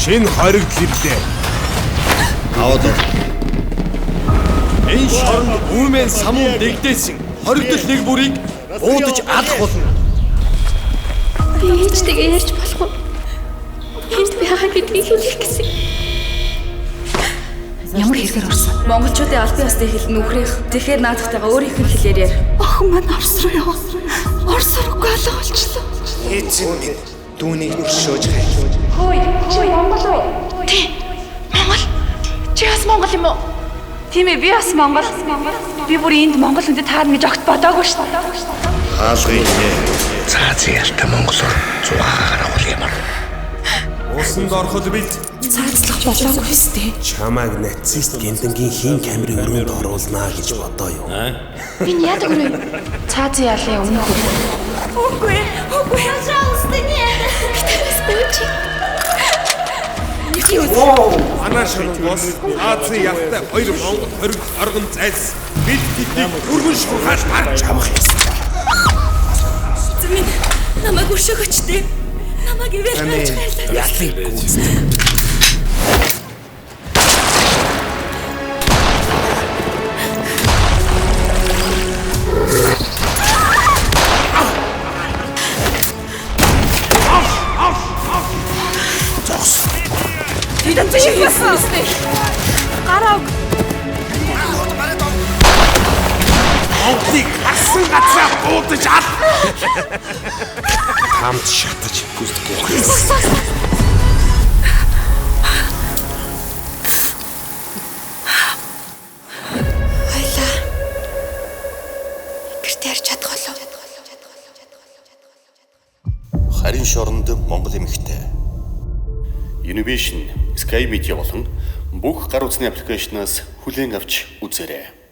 Шинэ хоригдл ирлээ. Аваад. Энэ шоронд үүмэн самуун дэгдээсэн. Хоригдл нэг бүрийг уудаж алах болно. Би ээжтэйгээ ярьж болох уу? Энд би хаа гэдгийг хэлэх гэсэн. Ямар хэрэгээр орсон? Монголчуудын албан ёсны хэл нь үхрэх. Тэгэхээр наадахтайгаа өөрийнх нь хэлээр яар. Охин маань Орос руу яваа. Орос руугаа олголчлоо. Эзэн минь дүүнийг өршөөж хай. Хөөе, чи Монгол уу? Тий. Монгол. Чи бас Монгол юм уу? Тийм ээ, би бас Монгол. Би бүр энд Монгол хүндэд таарна гэж огт бодоогүй шүү дээ. Хаалгын нэ. Цаазын ялтай монголоор 100 гарах ямар. Усанд ороход бил Цаацлах болоогүй өстэй. чамайг нацист гэмтэнгийн хин камерын өрөөнд оруулнаа гэж бодоо юу? Би яадаг вэ? Цаазын ялын өмнө. Үгүй. Пожалуйста, нет. Спочи. Манай шоронгоос Азийн ялтай 2 монгол хоригдл оргон зайлс. Бид тэднийг өргөн шуурхаж барж авах ёстой. Зэмин намайг өршөөгөөч дээ. Намайг ивэж гарч гайлаа. Ялыг гүйцэтгэв. Тэд чи яасан? Гараа. Монголыг харсан газраа буудаж ал. Хамт шатаж гүйцэтгэв. Хоёлаа. Гэртээ ярьж чадах болов. Харин шоронд Монгол эмэгтэй. Univision, Sky Media болон бүх гар утасны аппликейшнаас хүлээн авч үзээрэй.